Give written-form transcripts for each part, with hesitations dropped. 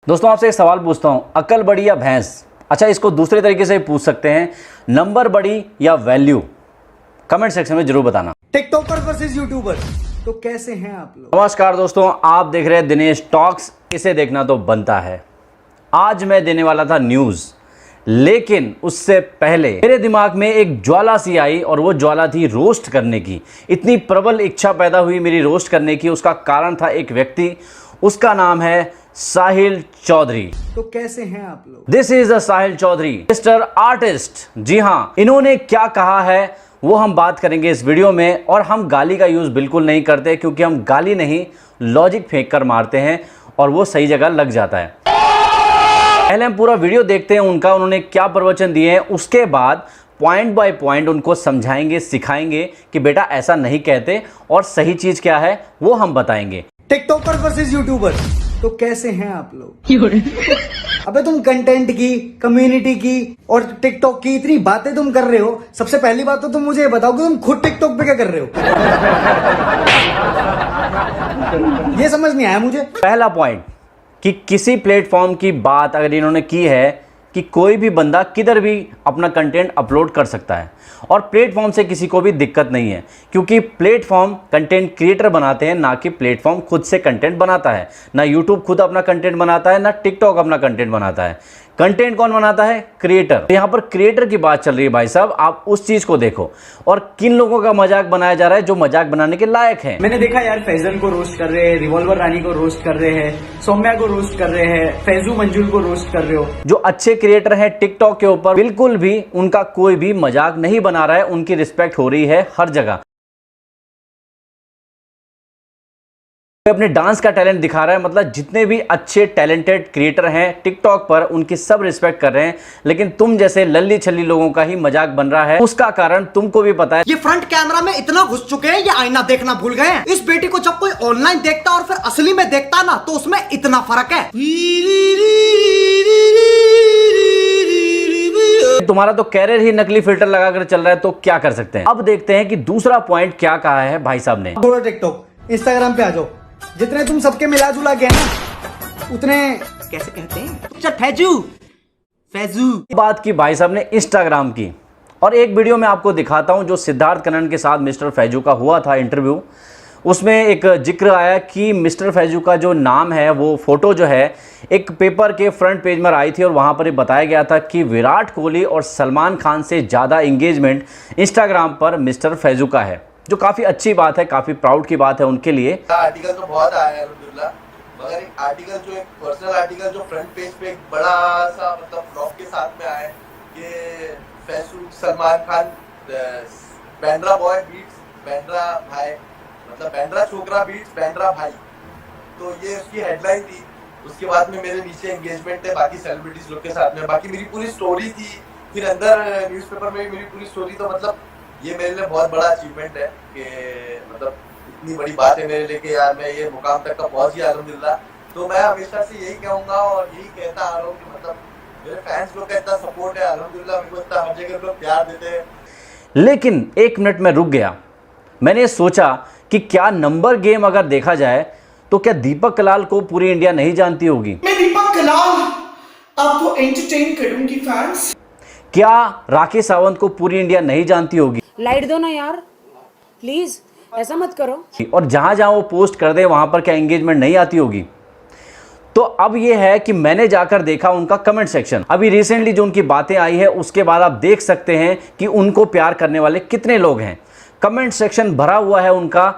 दोस्तों आपसे एक सवाल पूछता हूं, अकल बड़ी या भैंस? अच्छा, इसको दूसरे तरीके से पूछ सकते हैं, नंबर बड़ी या वैल्यू? कमेंट सेक्शन में जरूर बताना। टिकटॉकर वर्सेस यूट्यूबर, तो कैसे हैं आप लोग? नमस्कार दोस्तों, आप देख रहे हैं दिनेश टॉक्स। इसे देखना तो बनता है। आज मैं देने वाला था न्यूज, लेकिन उससे पहले मेरे दिमाग में एक ज्वाला सी आई और वो ज्वाला थी रोस्ट करने की। इतनी प्रबल इच्छा पैदा हुई मेरी रोस्ट करने की। उसका कारण था एक व्यक्ति, उसका नाम है साहिल चौधरी। तो कैसे हैं आप लोग? This is the Sahil Chaudhary, mister artist. जी हाँ, इन्होंने क्या कहा है वो हम बात करेंगे इस वीडियो में। और हम गाली का यूज बिल्कुल नहीं करते, क्योंकि हम गाली नहीं लॉजिक फेंक कर मारते हैं और वो सही जगह लग जाता है। पहले हम पूरा वीडियो देखते हैं उनका, उन्होंने क्या प्रवचन दिए हैं। उसके बाद पॉइंट बाय पॉइंट उनको समझाएंगे, सिखाएंगे कि बेटा ऐसा नहीं कहते और सही चीज क्या है वो हम बताएंगे। टिकटॉकर वर्सेस यूट्यूबर, तो कैसे हैं आप लोग? अबे तुम कंटेंट की, कम्युनिटी की और टिकटॉक की इतनी बातें तुम कर रहे हो। सबसे पहली बात तो तुम मुझे ये बताओ कि तुम खुद टिकटॉक पे क्या कर रहे हो? ये समझ नहीं आया मुझे। पहला पॉइंट कि किसी प्लेटफॉर्म की बात अगर इन्होंने की है कि कोई भी बंदा किधर भी अपना कंटेंट अपलोड कर सकता है और प्लेटफॉर्म से किसी को भी दिक्कत नहीं है, क्योंकि प्लेटफॉर्म कंटेंट क्रिएटर बनाते हैं, ना कि प्लेटफॉर्म खुद से कंटेंट बनाता है। ना यूट्यूब खुद अपना कंटेंट बनाता है, ना टिकटॉक अपना कंटेंट बनाता है। कंटेंट कौन बनाता है? क्रिएटर। यहां पर क्रिएटर की बात चल रही है भाई साहब, आप उस चीज को देखो। और किन लोगों का मजाक बनाया जा रहा है जो मजाक बनाने के लायक है। मैंने देखा यार, फैजल को रोस्ट कर रहे हैं, रिवॉल्वर रानी को रोस्ट कर रहे हैं, सौम्या को रोस्ट कर रहे हैं, फैजू मंजूर को रोस्ट कर रहे हो। जो अच्छे क्रिएटर हैं टिकटॉक के ऊपर, बिल्कुल भी उनका कोई भी मजाक नहीं बना रहा है, उनकी रिस्पेक्ट हो रही है हर जगह। अपने डांस का टैलेंट दिखा रहा है, मतलब जितने भी अच्छे टैलेंटेड क्रिएटर हैं टिकटॉक पर उनकी सब रिस्पेक्ट कर रहे हैं। लेकिन तुम जैसे लल्ली छल्ली लोगों का ही मजाक बन रहा है। उसका कारण तुमको भी पता है। ये फ्रंट कैमरा में इतना घुस चुके हैं, ये आईना देखना भूल गए हैं। इस बेटी को जब कोई ऑनलाइन देखता और फिर असली में देखता ना, तो उसमें इतना फर्क है। तुम्हारा तो कैरियर ही नकली फिल्टर लगाकर चल रहा है, तो क्या कर सकते हैं। अब देखते हैं कि दूसरा पॉइंट क्या कहा है भाई साहब ने। थोड़ा टिकटॉक, इंस्टाग्राम पे आ जाओ। जितने तुम सबके मिला जुला गए ना, उतने कैसे कहते हैं? फैजू फैजू बात की भाई साहब ने इंस्टाग्राम की। और एक वीडियो में आपको दिखाता हूं जो सिद्धार्थ कनन के साथ मिस्टर फैजू का हुआ था इंटरव्यू। उसमें एक जिक्र आया कि मिस्टर फैजू का जो नाम है, वो फोटो जो है एक पेपर के फ्रंट पेज में आई थी और वहां पर ये बताया गया था कि विराट कोहली और सलमान खान से ज़्यादा इंगेजमेंट इंस्टाग्राम पर मिस्टर फैजू का है, जो काफ़ी अच्छी बात है, काफ़ी प्राउड की बात है उनके लिए। आर्टिकल तो बहुत आया है अल्हम्दुलिल्लाह, मगर एक आर्टिकल जो एक पर्सनल आर्टिकल जो फ्रंट पेज पे एक बड़ा सा मतलब फ्लॉप के साथ में आया है कि फैजू सलमान खान बैंड्रा बॉय बीट्स बैंड्रा भाई, मतलब बैंड्रा छोकरा बीट्स बैंड्रा भाई, तो ये उसकी हेडलाइन थी। उसके बाद में मेरे नीचे एंगेजमेंट है बाकी सेलिब्रिटीज लोग के साथ में, बाकी मेरी पूरी स्टोरी थी, फिर अंदर न्यूज़पेपर में मेरी पूरी स्टोरी। तो मतलब ये मेरे लिए बहुत बड़ा अचीवमेंट है कि मतलब इतनी बड़ी बात है मेरे लिए कि यार मैं ये मुकाम तक का पहुंच गया अल्हम्दुलिल्लाह। तो मैं हमेशा से यही कहूंगा और यही कहता आ रहा हूँ कि मतलब मेरे फैंस लोग का इतना सपोर्ट है अल्हम्दुलिल्लाह, मेरे को इतना हर जगह लोग प्यार देते हैं। लेकिन एक मिनट में रुक गया। मैंने सोचा कि क्या नंबर गेम अगर देखा जाए तो क्या दीपक कलाल को पूरी इंडिया नहीं जानती होगी? मैं दीपक कलाल आपको एंटरटेन करूंगी फैंस। क्या राकेश सावंत को पूरी इंडिया नहीं जानती होगी? लाइट दो ना यार, प्लीज ऐसा मत करो। और जहां जहां वो पोस्ट कर दे वहां पर क्या एंगेजमेंट नहीं आती होगी? तो अब ये है कि मैंने जाकर देखा उनका कमेंट सेक्शन। अभी रिसेंटली जो उनकी बातें आई है उसके बाद आप देख सकते हैं कि उनको प्यार करने वाले कितने लोग हैं। कमेंट सेक्शन भरा हुआ है उनका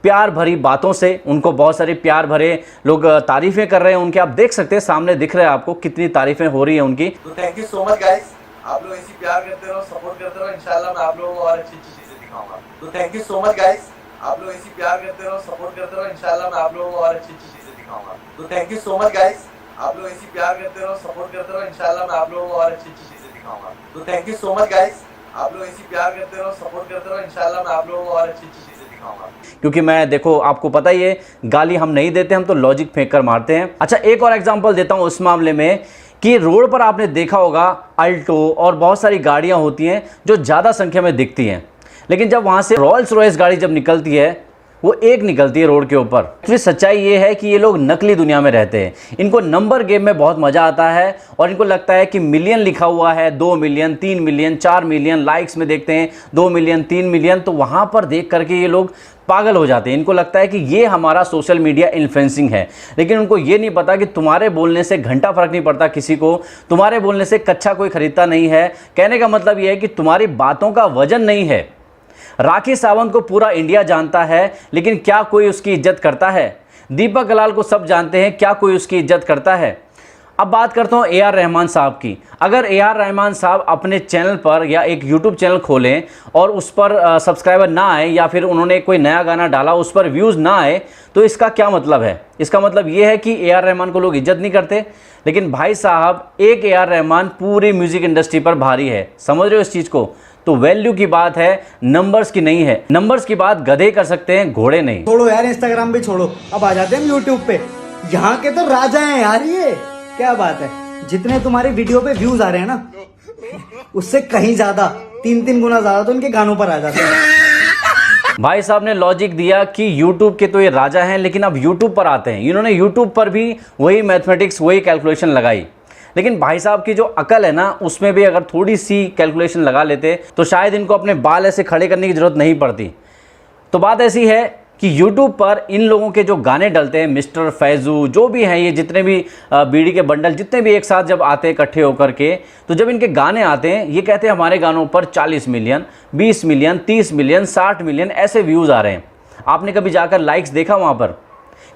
प्यार भरी बातों से। उनको बहुत सारे प्यार भरे लोग तारीफें कर रहे हैं उनके। आप देख सकते हैं, सामने दिख रहा है आपको कितनी तारीफें हो रही है उनकी। तो thank you so much guys, आप लोग ऐसी प्यार करते रहो, सपोर्ट करते रहो, इंशाल्लाह मैं आप लोगों को और अच्छी अच्छी चीजें दिखाऊंगा। तो thank you so much guys, आप लोग ऐसी प्यार करते रहो, सपोर्ट करते रहो, इंशाल्लाह मैं आप लोगों को और अच्छी अच्छी चीजें दिखाऊंगा। तो thank you so much guys, आप लोग ऐसी प्यार करते रहो, सपोर्ट करते रहो, इंशाल्लाह मैं आप लोगों को और अच्छी अच्छी चीजें दिखाऊंगा। तो thank you so much guys, आप लोग ऐसी प्यार करते रहो, सपोर्ट करते रहो, इंशाल्लाह मैं आप लोगों को और अच्छी अच्छी चीजें दिखाऊंगा। क्योंकि मैं देखो आपको पता ही है, गाली हम नहीं देते, हम तो लॉजिक फेंक कर मारते हैं। अच्छा, एक और एग्जांपल देता हूं उस मामले में कि रोड पर आपने देखा होगा अल्टो और बहुत सारी गाड़ियां होती हैं जो ज़्यादा संख्या में दिखती हैं, लेकिन जब वहाँ से रॉयल्स रॉयस गाड़ी जब निकलती है वो एक निकलती है रोड के ऊपर। फिर सच्चाई ये है कि ये लोग नकली दुनिया में रहते हैं। इनको नंबर गेम में बहुत मजा आता है और इनको लगता है कि मिलियन लिखा हुआ है, 2 मिलियन, 3 मिलियन, 4 मिलियन, लाइक्स में देखते हैं 2 मिलियन, 3 मिलियन, तो वहां पर देख करके ये लोग पागल हो जाते हैं। इनको लगता है कि ये हमारा सोशल मीडिया इन्फ्लुएंसिंग है, लेकिन उनको ये नहीं पता कि तुम्हारे बोलने से घंटा फर्क नहीं पड़ता किसी को, तुम्हारे बोलने से कच्चा कोई खरीदता नहीं है। कहने का मतलब ये है कि तुम्हारी बातों का वजन नहीं है। राखी सावंत को पूरा इंडिया जानता है, लेकिन क्या कोई उसकी इज्जत करता है? दीपक कलाल को सब जानते हैं, क्या कोई उसकी इज्जत करता है? अब बात करता हूँ AR रहमान साहब की। अगर AR रहमान साहब अपने चैनल पर या एक YouTube चैनल खोलें और उस पर सब्सक्राइबर ना आए, या फिर उन्होंने कोई नया गाना डाला उस पर व्यूज़ ना आए, तो इसका क्या मतलब है? इसका मतलब ये है कि AR रहमान को लोग इज्जत नहीं करते। लेकिन भाई साहब, एक AR रहमान पूरी म्यूजिक इंडस्ट्री पर भारी है। समझ रहे हो इस चीज़ को? तो वैल्यू की बात है, नंबर्स की नहीं है। नंबर्स की बात गधे कर सकते हैं, घोड़े नहीं। छोड़ो यार, इंस्टाग्राम भी छोड़ो, अब आ जाते हैं हम यूट्यूब पे। यहाँ के तो राजा हैं यार, ये क्या बात है। जितने तुम्हारे वीडियो पे व्यूज आ रहे हैं ना, उससे कहीं ज्यादा, 3 गुना ज्यादा तो इनके गानों पर आ जाते हैं। भाई साहब ने लॉजिक दिया कि YouTube के तो ये राजा हैं, लेकिन अब YouTube पर आते हैं। इन्होंने YouTube पर भी वही मैथमेटिक्स, वही कैलकुलेशन लगाई। लेकिन भाई साहब की जो अकल है ना, उसमें भी अगर थोड़ी सी कैलकुलेशन लगा लेते तो शायद इनको अपने बाल ऐसे खड़े करने की जरूरत नहीं पड़ती। तो बात ऐसी है कि YouTube पर इन लोगों के जो गाने डलते हैं, मिस्टर फैजू जो भी हैं, ये जितने भी बीड़ी के बंडल जितने भी एक साथ जब आते हैं इकट्ठे होकर के, तो जब इनके गाने आते हैं, ये कहते हैं हमारे गानों पर 40 मिलियन, 20 मिलियन, 30 मिलियन, 60 मिलियन ऐसे व्यूज़ आ रहे हैं। आपने कभी जाकर लाइक्स देखा वहाँ पर?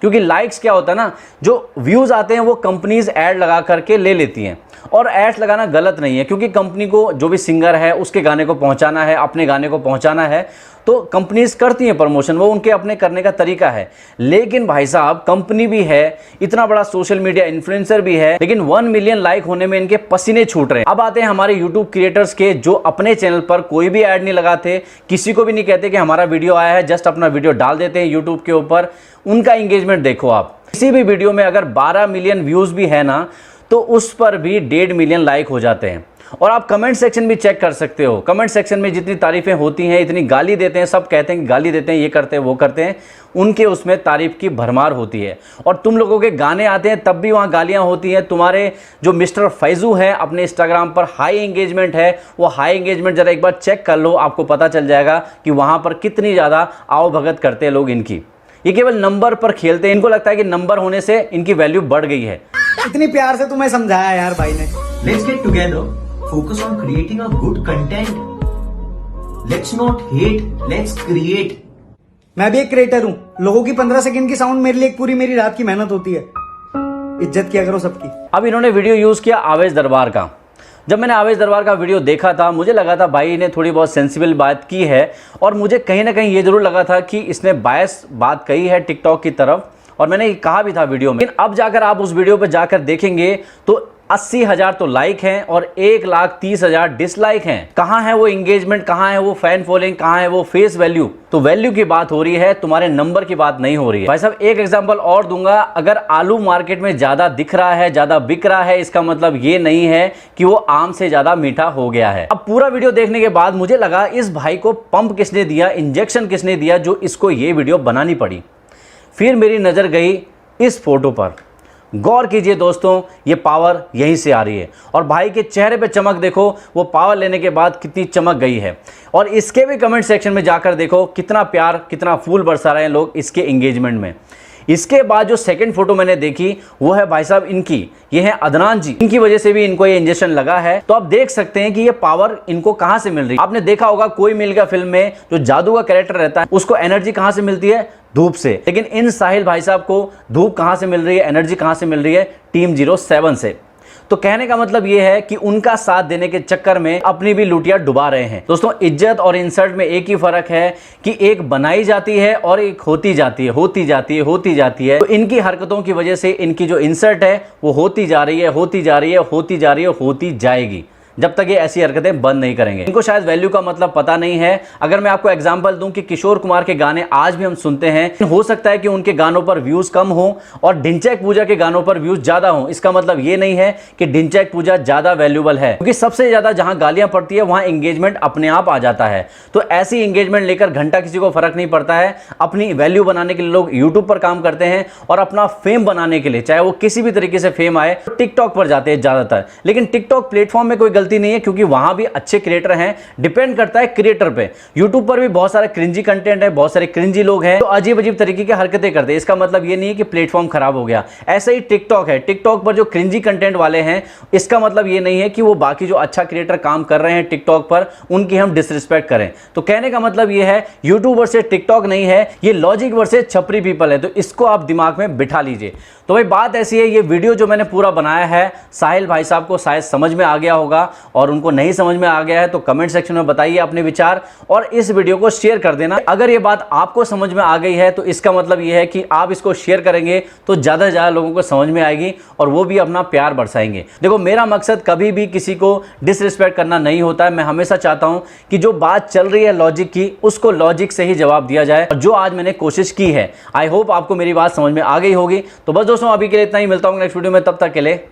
क्योंकि लाइक्स क्या होता है ना, जो व्यूज़ आते हैं वो कंपनीज ऐड लगा करके ले लेती हैं। और ऐड लगाना गलत नहीं है, क्योंकि कंपनी को जो भी सिंगर है उसके गाने को पहुंचाना है, अपने गाने को पहुंचाना है, तो कंपनीज करती हैं प्रमोशन, वो उनके अपने करने का तरीका है। लेकिन भाई साहब, कंपनी भी है, इतना बड़ा सोशल मीडिया इन्फ्लुएंसर भी है, लेकिन 1 मिलियन लाइक होने में इनके पसीने छूट रहे हैं। अब आते हैं हमारे यूट्यूब क्रिएटर्स के, जो अपने चैनल पर कोई भी ऐड नहीं लगाते, किसी को भी नहीं कहते कि हमारा वीडियो आया है, जस्ट अपना वीडियो डाल देते हैं यूट्यूब के ऊपर। उनका इंगेजमेंट देखो आप, किसी भी वीडियो में अगर 12 मिलियन व्यूज भी है ना, तो उस पर भी 1.5 मिलियन लाइक हो जाते हैं। और आप कमेंट सेक्शन भी चेक कर सकते हो। कमेंट सेक्शन में जितनी तारीफें होती हैं, इतनी गाली देते हैं, सब कहते हैं कि गाली देते हैं, ये करते हैं, वो करते हैं, उनके उसमें तारीफ की भरमार होती है। और तुम लोगों के गाने आते हैं तब भी वहाँ गालियाँ होती हैं। तुम्हारे जो मिस्टर फैजू हैं, अपने इंस्टाग्राम पर हाई एंगेजमेंट है, वो हाई एंगेजमेंट जरा एक बार चेक कर लो, आपको पता चल जाएगा कि वहाँ पर कितनी ज़्यादा आवभगत करते हैं लोग इनकी। ये केवल नंबर पर खेलते हैं, इनको लगता है कि नंबर होने से इनकी वैल्यू बढ़ गई है। इतनी प्यार से तुम्हें समझाया यार भाई ने। Let's get together, focus on creating a good content. Let's not hate, let's create. मैं भी एक क्रिएटर हूँ। लोगों की 15 सेकंड की साउंड मेरे लिए एक पूरी मेरी रात की मेहनत होती है। इज्जत किया करो सबकी। अब इन्होंने वीडियो यूज किया आवेश दरबार का। जब मैंने आवेश दरबार का वीडियो देखा था, मुझे लगा था भाई ने थोड़ी बहुत सेंसिबल बात की है, और मुझे कहीं ना कहीं ये जरूर लगा था कि इसने बायस बात कही है टिकटॉक की तरफ, और मैंने कहा भी था वीडियो में। लेकिन अब जाकर आप उस वीडियो पर जाकर देखेंगे तो 80,000 तो लाइक हैं और 1,30,000 डिसलाइक हैं। कहाँ है वो इंगेजमेंट, कहाँ है वो फैन फॉलोइंग, कहाँ है वो फेस वैल्यू? तो वैल्यू की बात हो रही है, तुम्हारे नंबर की बात नहीं हो रही है। भाई साहब, एक एग्जांपल और दूंगा। अगर आलू मार्केट में ज्यादा दिख रहा है, ज्यादा बिक रहा है, इसका मतलब ये नहीं है कि वो आम से ज्यादा मीठा हो गया है। अब पूरा वीडियो देखने के बाद मुझे लगा इस भाई को पंप किसने दिया, इंजेक्शन किसने दिया, जो इसको ये वीडियो बनानी पड़ी। फिर मेरी नजर गई इस फोटो पर। गौर कीजिए दोस्तों, ये पावर यहीं से आ रही है, और भाई के चेहरे पे चमक देखो, वो पावर लेने के बाद कितनी चमक गई है। और इसके भी कमेंट सेक्शन में जाकर देखो कितना प्यार, कितना फूल बरसा रहे हैं लोग इसके एंगेजमेंट में। इसके बाद जो सेकंड फोटो मैंने देखी वो है भाई साहब इनकी, ये है अदनान जी। इनकी वजह से भी इनको ये इंजेक्शन लगा है। तो आप देख सकते हैं कि ये पावर इनको कहां से मिल रही है। आपने देखा होगा कोई मिल गया फिल्म में जो जादू का कैरेक्टर रहता है, उसको एनर्जी कहां से मिलती है? धूप से। लेकिन इन साहिल भाई साहब को धूप कहां से मिल रही है, एनर्जी कहां से मिल रही है? टीम 07 से। तो कहने का मतलब यह है कि उनका साथ देने के चक्कर में अपनी भी लुटिया डुबा रहे हैं। दोस्तों, इज्जत और इंसल्ट में एक ही फर्क है कि एक बनाई जाती है और एक होती जाती है, होती जाती है, होती जाती है। तो इनकी हरकतों की वजह से इनकी जो इंसल्ट है वो होती जा रही है, होती जा रही है, होती जा रही है, होती जाएगी। जब तक ये ऐसी हरकतें बंद नहीं करेंगे। इनको शायद वैल्यू का मतलब पता नहीं है। अगर मैं आपको एग्जांपल दूं कि किशोर कुमार के गाने आज भी हम सुनते हैं, हो सकता है कि उनके गानों पर व्यूज कम हो और ढिंचैक पूजा के गानों पर व्यूज ज्यादा हो। इसका मतलब ये नहीं है कि ढिंचैक पूजा ज्यादा वैल्यूबल है, क्योंकि सबसे ज्यादा जहां गालियां पड़ती है वहां एंगेजमेंट अपने आप आ जाता है। तो ऐसी एंगेजमेंट लेकर घंटा किसी को फर्क नहीं पड़ता है। अपनी वैल्यू बनाने के लिए लोग यूट्यूब पर काम करते हैं और अपना फेम बनाने के लिए, चाहे वो किसी भी तरीके से फेम आए, तो टिकटॉक पर जाते हैं ज्यादातर। लेकिन टिकटॉक प्लेटफॉर्म में कोई गलती नहीं है, क्योंकि वहां भी अच्छे क्रिएटर हैं। डिपेंड करता है क्रिएटर पे। यूट्यूब पर भी बहुत सारा क्रिंजी कंटेंट है, बहुत सारे क्रिंजी लोग हैं तो अजीब अजीब तरीके की हरकतें करते हैं। इसका मतलब ये नहीं है कि प्लेटफॉर्म खराब हो गया। ऐसे ही टिकटॉक है, टिकटॉक पर जो क्रिंजी कंटेंट वाले हैं, इसका मतलब ये नहीं है कि वो बाकी जो अच्छा क्रिएटर काम कर रहे हैं टिकटॉक पर, उनकी हम डिसरिस्पेक्ट करें। तो कहने का मतलब ये है, यूट्यूब वर्सेस टिकटॉक नहीं है, ये लॉजिक वर्सेस छपरी पीपल है। तो इसको आप दिमाग में बिठा लीजिए। तो भाई बात ऐसी है, ये वीडियो जो मैंने पूरा बनाया है, साहिल भाई साहब को शायद समझ में आ गया होगा, और उनको नहीं समझ में आ गया है तो कमेंट सेक्शन में बताइए अपने विचार और इस वीडियो को शेयर कर देना। अगर ये बात आपको समझ में आ गई है तो इसका मतलब ये है कि आप इसको शेयर करेंगे तो ज्यादा से ज्यादा लोगों को समझ में आएगी और वो भी अपना प्यार बरसाएंगे। देखो, मेरा मकसद कभी भी किसी को डिसरिस्पेक्ट करना नहीं होता है। मैं हमेशा चाहता हूं कि जो बात चल रही है लॉजिक की, उसको लॉजिक से ही जवाब दिया जाए, और जो आज मैंने कोशिश की है। आई होप आपको मेरी बात समझ में आ गई होगी। तो बस दोस्तों, अभी के लिए इतना ही। मिलता हूं नेक्स्ट वीडियो में, तब तक के लिए